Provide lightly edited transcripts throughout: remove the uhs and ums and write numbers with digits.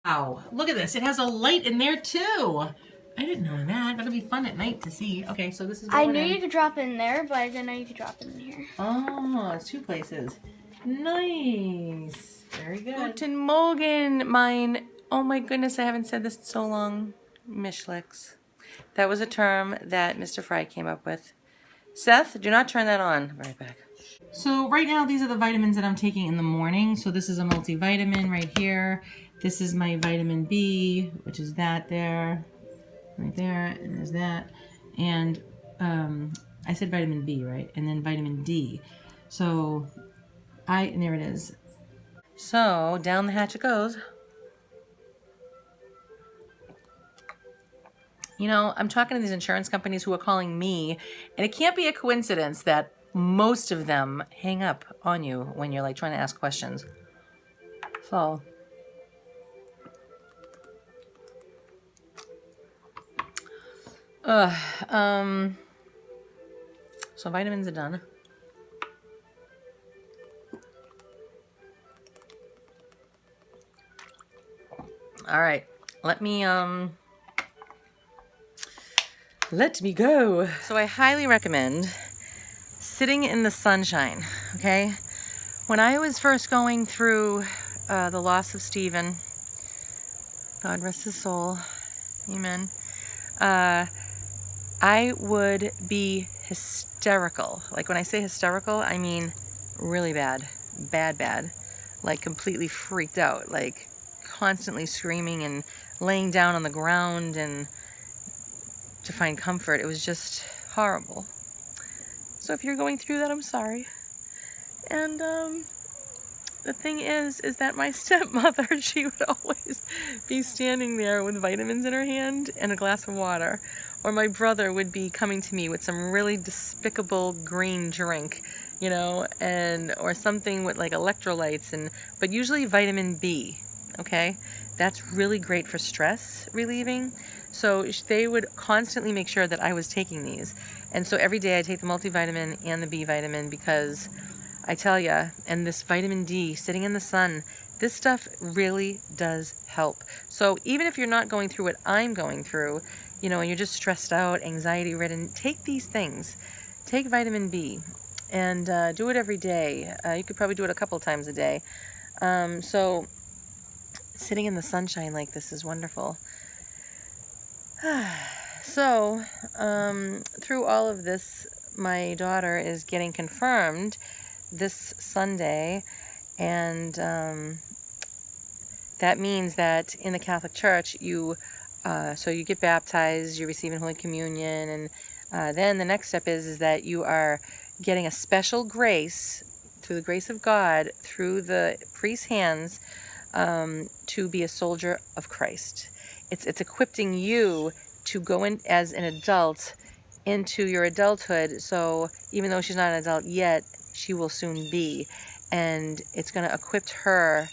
Wow, look at this. It has a light in there too. I didn't know that. That'll be fun at night to see. Okay, so this is I knew you could drop in there, but I didn't know you could drop in here. Oh, it's two places. Nice. Very good. Guten Morgen, mein... Oh my goodness, I haven't said this in so long. Mischlicks. That was a term that Mr. Fry came up with. Seth, do not turn that on. I'll be right back. So right now, these are the vitamins that I'm taking in the morning. So this is a multivitamin right here. This is my vitamin B, which is that there, right there, and there's that. And I said vitamin B, right? And then vitamin D. So and there it is. So down the hatch it goes. You know, I'm talking to these insurance companies who are calling me, and it can't be a coincidence that most of them hang up on you when you're like trying to ask questions. So so vitamins are done. All right, let me go. So I highly recommend sitting in the sunshine, okay? When I was first going through the loss of Stephen, God rest his soul, amen, I would be hysterical. Like when I say hysterical, I mean really bad, bad, like completely freaked out, like constantly screaming and laying down on the ground and to find comfort. It was just horrible. So if you're going through that, I'm sorry. And the thing is that my stepmother, she would always be standing there with vitamins in her hand and a glass of water. Or my brother would be coming to me with some really despicable green drink, you know, or something with like electrolytes, but usually vitamin B, okay? That's really great for stress relieving. So they would constantly make sure that I was taking these. And so every day I take the multivitamin and the B vitamin because I tell ya, and this vitamin D, sitting in the sun, this stuff really does help. So even if you're not going through what I'm going through, you know, and you're just stressed out, anxiety ridden, take these things. Take vitamin B and do it every day. You could probably do it a couple times a day. So sitting in the sunshine like this is wonderful. So through all of this, my daughter is getting confirmed this Sunday, and that means that in the Catholic Church so you get baptized, you're receiving Holy Communion, and then the next step is that you are getting a special grace through the grace of God through the priest's hands to be a soldier of Christ. It's equipping you to go in as an adult into your adulthood. So even though she's not an adult yet, she will soon be, and it's going to equip her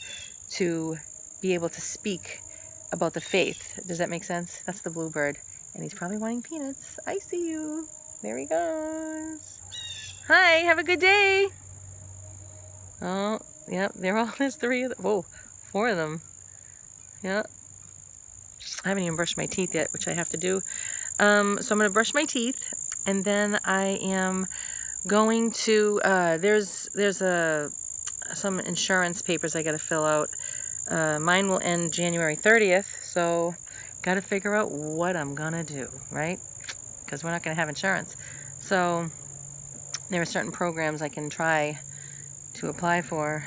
to be able to speak about the faith. Does that make sense? That's the bluebird, and he's probably wanting peanuts. I see you. There he goes. Hi, have a good day. Oh, yep, there's 3 of them. Whoa, 4 of them. Yep. I haven't even brushed my teeth yet, which I have to do. So I'm going to brush my teeth, and then I am going to, there's some insurance papers I got to fill out. Mine will end January 30th, so got to figure out what I'm going to do, right? Because we're not going to have insurance. So there are certain programs I can try to apply for,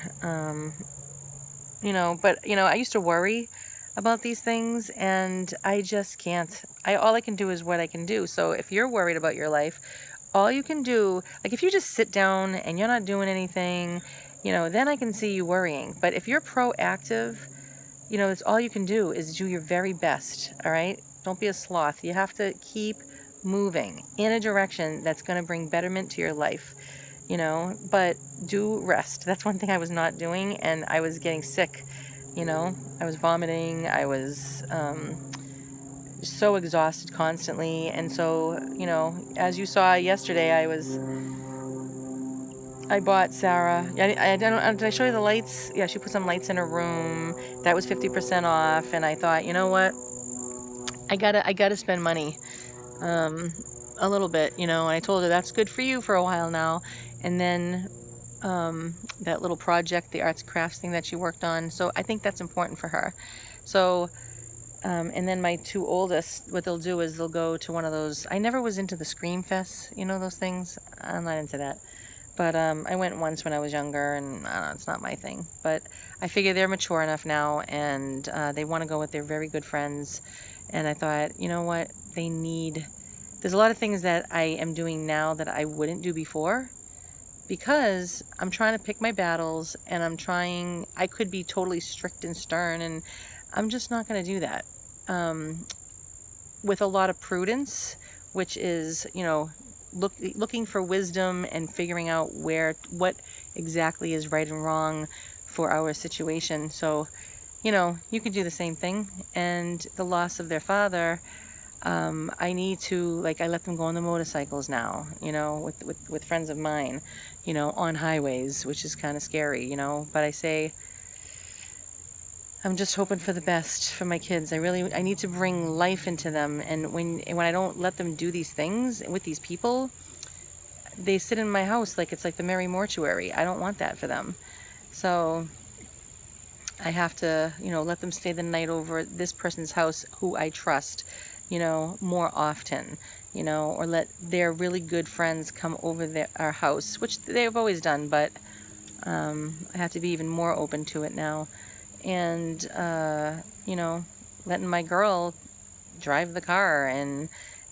you know, but, you know, I used to worry about these things, and I just can't. All I can do is what I can do. So if you're worried about your life, all you can do, like if you just sit down and you're not doing anything, you know, then I can see you worrying. But if you're proactive, you know, it's all you can do is do your very best, all right? Don't be a sloth. You have to keep moving in a direction that's going to bring betterment to your life, you know, but do rest. That's one thing I was not doing, and I was getting sick, you know. I was vomiting. I was so exhausted constantly, and so, you know, as you saw yesterday, I was I bought Sarah. I don't. Did I show you the lights? Yeah, she put some lights in her room. That was 50% off, and I thought, you know what? I gotta spend money, a little bit, you know. And I told her that's good for you for a while now, and then that little project, the arts and crafts thing that she worked on. So I think that's important for her. So. And then my two oldest, what they'll do is they'll go to one of those. I never was into the Scream Fest, you know, those things. I'm not into that. But I went once when I was younger, and I don't know, it's not my thing. But I figure they're mature enough now, and they want to go with their very good friends. And I thought, you know what, they need. There's a lot of things that I am doing now that I wouldn't do before, because I'm trying to pick my battles, and I could be totally strict and stern, and I'm just not going to do that. With a lot of prudence, which is, you know, looking for wisdom and figuring out what exactly is right and wrong for our situation. So, you know, you could do the same thing. And the loss of their father, I need to, like, I let them go on the motorcycles now, you know, with friends of mine, you know, on highways, which is kind of scary, you know. But I say, I'm just hoping for the best for my kids. I need to bring life into them. And when I don't let them do these things with these people, they sit in my house like it's like the Merry Mortuary. I don't want that for them. So I have to, you know, let them stay the night over at this person's house who I trust, you know, more often, you know, or let their really good friends come over our house, which they've always done, but I have to be even more open to it now. And, you know, letting my girl drive the car and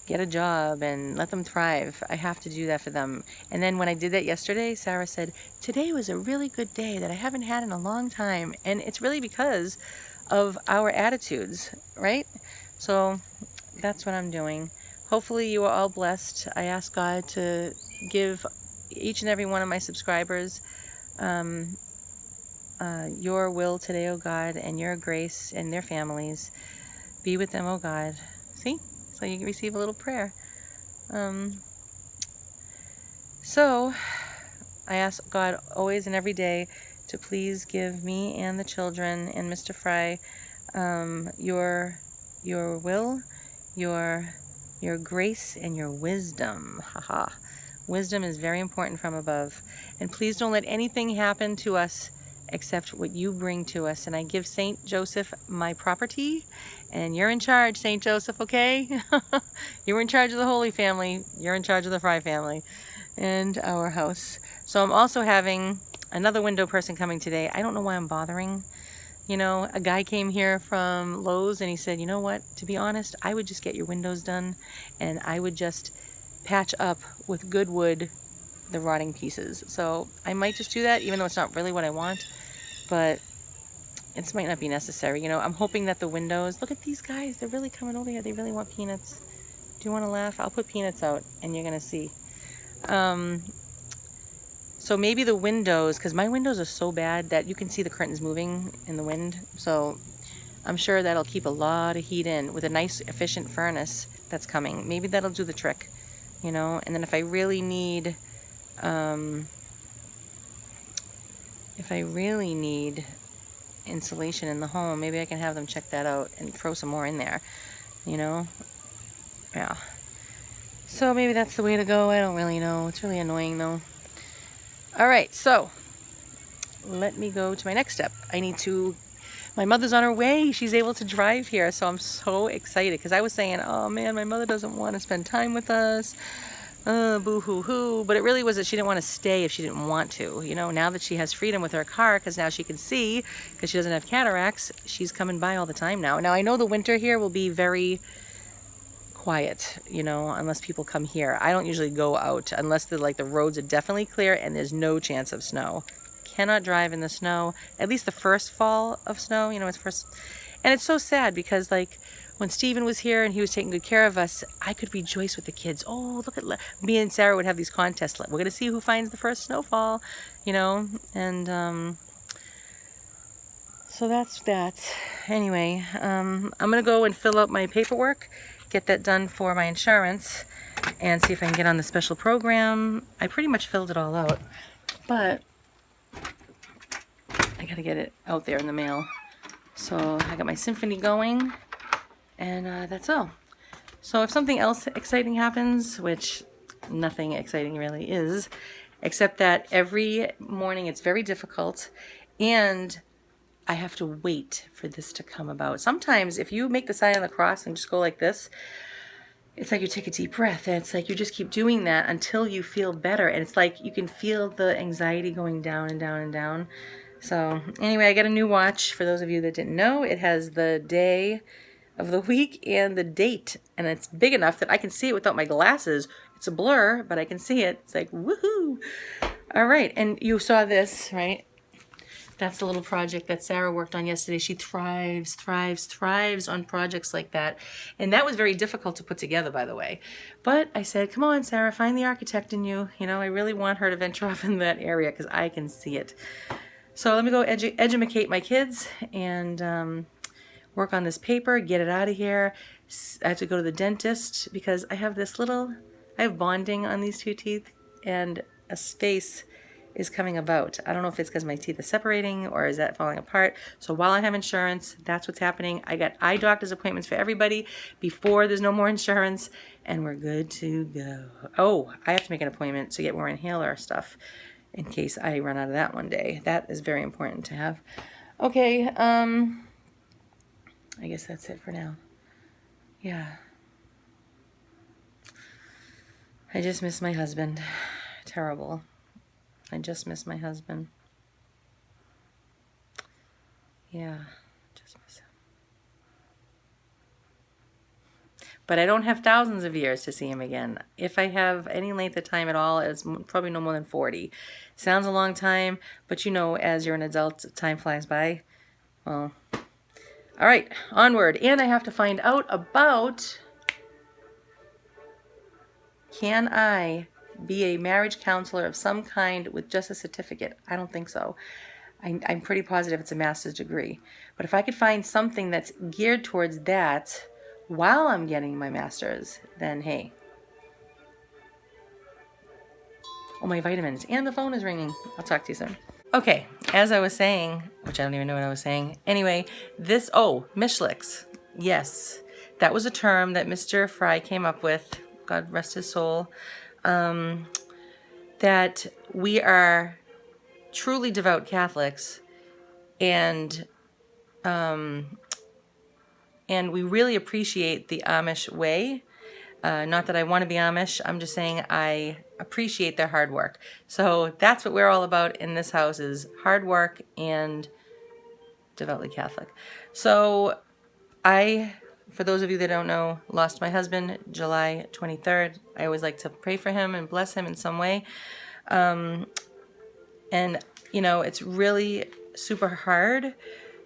get a job and let them thrive. I have to do that for them. And then when I did that yesterday, Sarah said, today was a really good day that I haven't had in a long time. And it's really because of our attitudes, right? So that's what I'm doing. Hopefully you are all blessed. I ask God to give each and every one of my subscribers your will today, oh God, and your grace and their families. Be with them, oh God. See? So you can receive a little prayer. So I ask God always and every day to please give me and the children and Mr. Fry your will, your grace, and your wisdom. Haha. Wisdom is very important from above. And please don't let anything happen to us except what you bring to us. And I give Saint Joseph my property, and you're in charge, Saint Joseph, okay? You're in charge of the Holy Family. You're in charge of the Fry family and our house. So I'm also having another window person coming today. I don't know why I'm bothering. You know, a guy came here from Lowe's and he said, you know what, to be honest, I would just get your windows done, and I would just patch up with good wood the rotting pieces. So I might just do that, even though it's not really what I want, but it might not be necessary. You know, I'm hoping that the windows, look at these guys, they're really coming over here. They really want peanuts. Do you want to laugh? I'll put peanuts out and you're going to see. So maybe the windows, because my windows are so bad that you can see the curtains moving in the wind. So I'm sure that'll keep a lot of heat in with a nice efficient furnace that's coming. Maybe that'll do the trick, you know. And then if I really need insulation in the home, maybe I can have them check that out and throw some more in there, you know. Yeah, so maybe that's the way to go. I don't really know. It's really annoying though. All right, so let me go to my next step. My mother's on her way. She's able to drive here, so I'm so excited, because I was saying, oh man, my mother doesn't want to spend time with us. Boo-hoo-hoo. But it really was that she didn't want to stay if she didn't want to. You know, now that she has freedom with her car, because now she can see, because she doesn't have cataracts, she's coming by all the time now. Now, I know the winter here will be very quiet, you know, unless people come here. I don't usually go out unless the roads are definitely clear and there's no chance of snow. Cannot drive in the snow, at least the first fall of snow, you know, it's first. And it's so sad because, like, when Stephen was here and he was taking good care of us, I could rejoice with the kids. Oh, look at me and Sarah would have these contests. We're going to see who finds the first snowfall, you know. And so that's that. Anyway, I'm going to go and fill out my paperwork, get that done for my insurance, and see if I can get on the special program. I pretty much filled it all out. but I gotta get it out there in the mail. So I got my symphony going, and that's all. So if something else exciting happens, which nothing exciting really is, except that every morning it's very difficult, and I have to wait for this to come about. Sometimes if you make the sign of the cross and just go like this, it's like you take a deep breath, and it's like you just keep doing that until you feel better, and it's like you can feel the anxiety going down and down and down. So anyway, I got a new watch. For those of you that didn't know, it has the day of the week and the date, and it's big enough that I can see it without my glasses. It's a blur, but I can see it. It's like, woohoo! All right, and you saw this, right? That's the little project that Sarah worked on yesterday. She thrives on projects like that. And that was very difficult to put together, by the way. But I said, come on, Sarah, find the architect in you. You know, I really want her to venture off in that area because I can see it. So let me go edumacate my kids and work on this paper, get it out of here. I have to go to the dentist because I have bonding on these two teeth, and a space is coming about. I don't know if it's because my teeth are separating or is that falling apart. So while I have insurance, that's what's happening. I got eye doctor's appointments for everybody before there's no more insurance, and we're good to go. Oh, I have to make an appointment to get more inhaler stuff in case I run out of that one day. That is very important to have. Okay, I guess that's it for now. Yeah. I just miss my husband. Terrible. I just miss my husband. Yeah, just miss him. But I don't have thousands of years to see him again. If I have any length of time at all, it's probably no more than 40. Sounds a long time, but you know, as you're an adult, time flies by. Well, all right, onward. And I have to find out about, can I be a marriage counselor of some kind with just a certificate? I don't think so. I'm pretty positive it's a master's degree. But if I could find something that's geared towards that while I'm getting my master's, then hey. Oh, my vitamins. And the phone is ringing. I'll talk to you soon. Okay, as I was saying, which I don't even know what I was saying. Anyway, Mishliks. Yes, that was a term that Mr. Fry came up with. God rest his soul. That we are truly devout Catholics, and we really appreciate the Amish way. Not that I want to be Amish, I'm just saying I appreciate their hard work. So that's what we're all about in this house, is hard work and devoutly Catholic. So for those of you that don't know, lost my husband July 23rd. I always like to pray for him and bless him in some way. And, you know, it's really super hard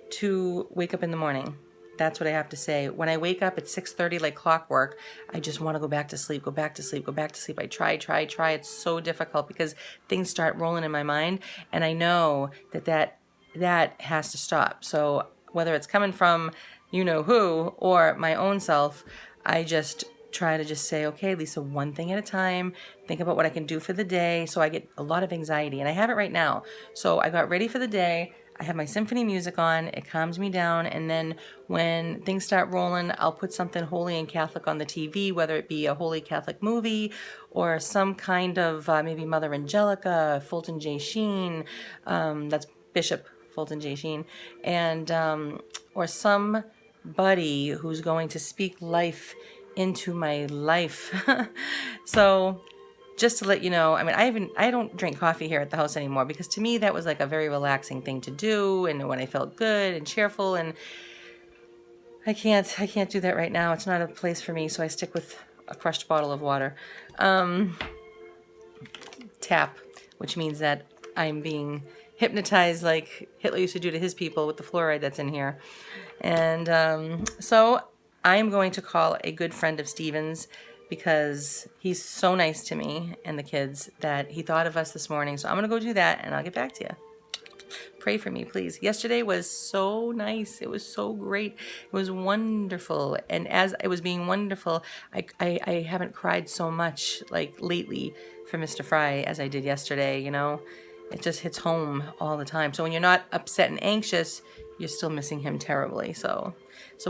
to wake up in the morning. That's what I have to say. When I wake up at 6:30 like clockwork, I just want to go back to sleep, go back to sleep, go back to sleep. I try. It's so difficult because things start rolling in my mind, and I know that has to stop. So whether it's coming from you know who or my own self, I just try to just say, okay, Lisa, one thing at a time. Think about what I can do for the day. So I get a lot of anxiety, and I have it right now. So I got ready for the day. I have my symphony music on. It calms me down. And then when things start rolling, I'll put something holy and Catholic on the TV, whether it be a holy Catholic movie or some kind of maybe Mother Angelica, Fulton J. Sheen. That's Bishop Fulton J. Sheen. And or somebody who's going to speak life into my life. So just to let you know, I mean, I don't drink coffee here at the house anymore, because to me that was like a very relaxing thing to do, and when I felt good and cheerful, and I can't do that right now. It's not a place for me, so I stick with a crushed bottle of water. Tap, which means that I'm being hypnotized like Hitler used to do to his people with the fluoride that's in here. And so I'm going to call a good friend of Steven's, because he's so nice to me and the kids that he thought of us this morning. So I'm going to go do that, and I'll get back to you. Pray for me, please. Yesterday was so nice. It was so great. It was wonderful. And as it was being wonderful, I haven't cried so much like lately for Mr. Fry as I did yesterday, you know. it just hits home all the time. So when you're not upset and anxious, you're still missing him terribly. So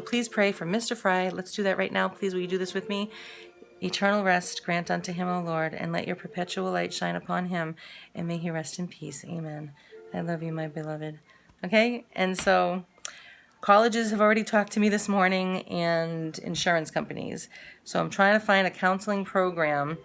please pray for Mr. Fry. Let's do that right now. Please, will you do this with me? Eternal rest grant unto him, O Lord, and let your perpetual light shine upon him, and may he rest in peace. Amen. I love you, my beloved. Okay, and so colleges have already talked to me this morning, and insurance companies. So I'm trying to find a counseling program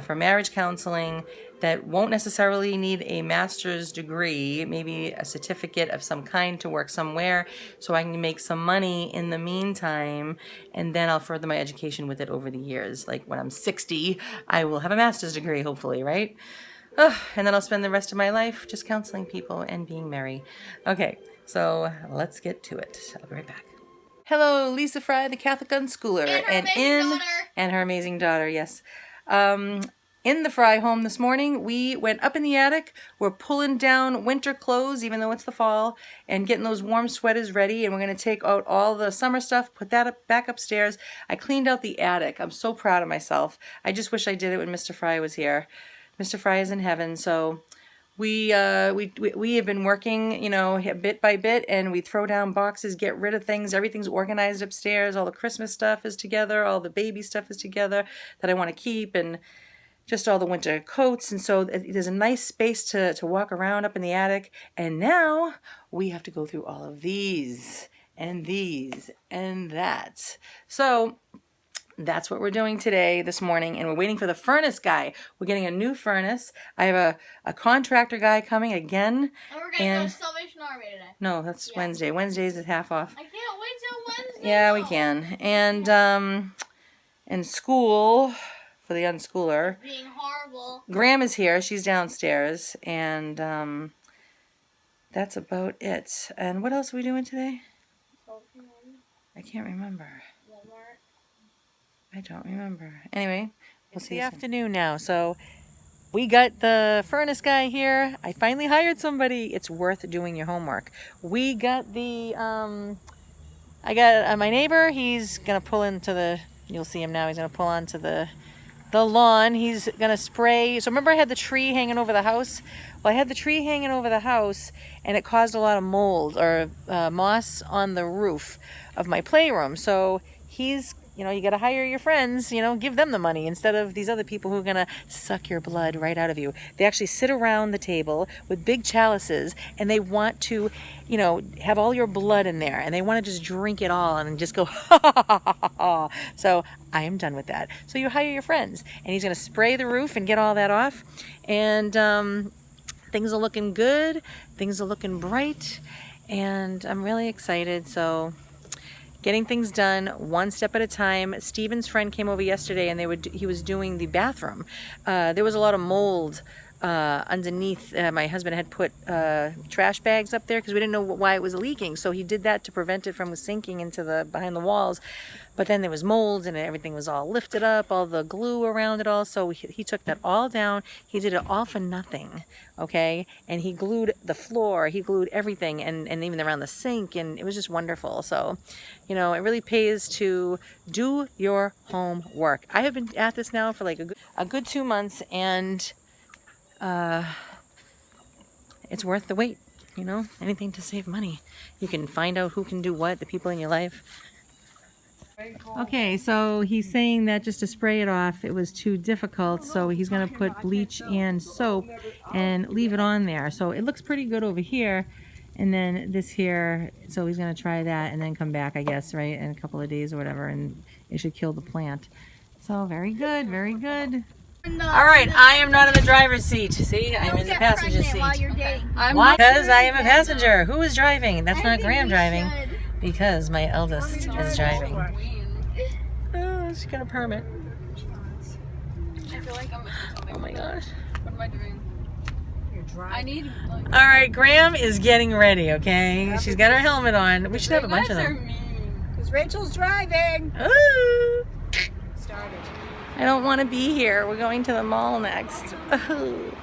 for marriage counseling that won't necessarily need a master's degree, maybe a certificate of some kind to work somewhere, so I can make some money in the meantime, and then I'll further my education with it over the years. Like when I'm 60, I will have a master's degree, hopefully, right? And then I'll spend the rest of my life just counseling people and being merry. Okay, so let's get to it. I'll be right back. Hello, Lisa Fry, the Catholic Unschooler. And her amazing daughter, yes. In the Fry home this morning, we went up in the attic. We're pulling down winter clothes, even though it's the fall, and getting those warm sweaters ready. And we're going to take out all the summer stuff, put that back upstairs. I cleaned out the attic. I'm so proud of myself. I just wish I did it when Mr. Fry was here. Mr. Fry is in heaven, so we have been working, you know, bit by bit, and we throw down boxes, get rid of things. Everything's organized upstairs. All the Christmas stuff is together. All the baby stuff is together that I want to keep, and just all the winter coats. And so there's a nice space to walk around up in the attic. And now we have to go through all of these and that. So that's what we're doing today, this morning, and we're waiting for the furnace guy. We're getting a new furnace. I have a contractor guy coming again. And we're going to go to Salvation Army today. No, that's Wednesday. Wednesdays is half off. I can't wait till Wednesday. Yeah, we can. And school for the unschooler. Being horrible. Graham is here. She's downstairs. And that's about it. And what else are we doing today? I can't remember. I don't remember. Anyway, we'll see. It's the afternoon now, so we got the furnace guy here. I finally hired somebody. It's worth doing your homework. We got the, I got my neighbor. He's going to pull into the, you'll see him now. He's going to pull onto the lawn. He's going to spray. So remember I had the tree hanging over the house? Well, I had the tree hanging over the house, and it caused a lot of mold or moss on the roof of my playroom. So he's, you know, you got to hire your friends, you know, give them the money instead of these other people who are going to suck your blood right out of you. They actually sit around the table with big chalices, and they want to, you know, have all your blood in there, and they want to just drink it all and just go, ha, ha, ha, ha, ha, ha. So I am done with that. So you hire your friends, and he's going to spray the roof and get all that off. And things are looking good. Things are looking bright, and I'm really excited. So getting things done one step at a time. Steven's friend came over yesterday, and he was doing the bathroom. There was a lot of mold underneath. My husband had put trash bags up there because we didn't know why it was leaking. So he did that to prevent it from sinking into behind the walls. But then there was mold, and everything was all lifted up, all the glue around it all. So he took that all down. He did it all for nothing, okay? And he glued the floor. He glued everything, and even around the sink, and it was just wonderful. So, you know, it really pays to do your homework. I have been at this now for like a good 2 months, and it's worth the wait, you know? Anything to save money. You can find out who can do what, the people in your life. Okay, so he's saying that just to spray it off, it was too difficult, so he's going to put bleach and soap and leave it on there. So it looks pretty good over here, and then this here, so he's going to try that and then come back, I guess, right, in a couple of days or whatever, and it should kill the plant. So very good, very good. All right, I am not in the driver's seat. See, I'm in the passenger seat. Why? Because I am a passenger. Who is driving? That's not Graham driving. Because my eldest is driving. Oh, she got a permit. I feel like I'm missing something. Oh my gosh. What am I doing? You're driving. I need. All right, Graham is getting ready. Okay, she's got her helmet on. We should have a bunch of them. Because Rachel's driving. Ooh. Started. I don't want to be here. We're going to the mall next. Ooh.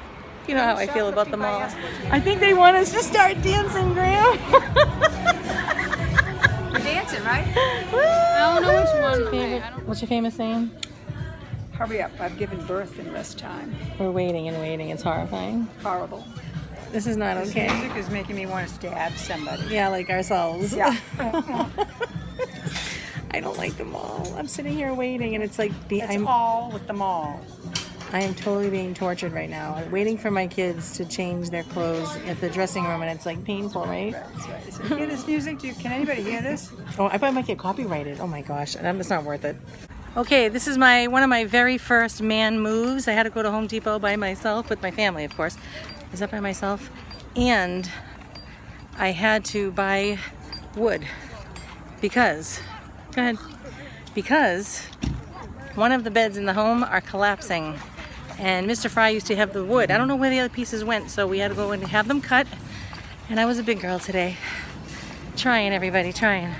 You know how I feel about the mall. I think they want us to start dancing, Graham. We're dancing, right? I don't know which one. What's your famous saying? Hurry up. I've given birth in less time. We're waiting and waiting. It's horrifying. Horrible. This is not This okay. music is making me want to stab somebody. Yeah, like ourselves. Yeah. I don't like them all. I'm sitting here waiting, and it's like It's all with them all. I am totally being tortured right now. I'm waiting for my kids to change their clothes at the dressing room, and it's like painful, right? That's right. So you hear this music? Can anybody hear this? Oh, I might get copyrighted. Oh my gosh, it's not worth it. Okay, this is one of my very first man moves. I had to go to Home Depot by myself, with my family, of course. I was up by myself, and I had to buy wood because, go ahead, because one of the beds in the home are collapsing, and Mr. Fry used to have the wood. I don't know where the other pieces went, so we had to go and have them cut, and I was a big girl today. Trying, everybody, trying.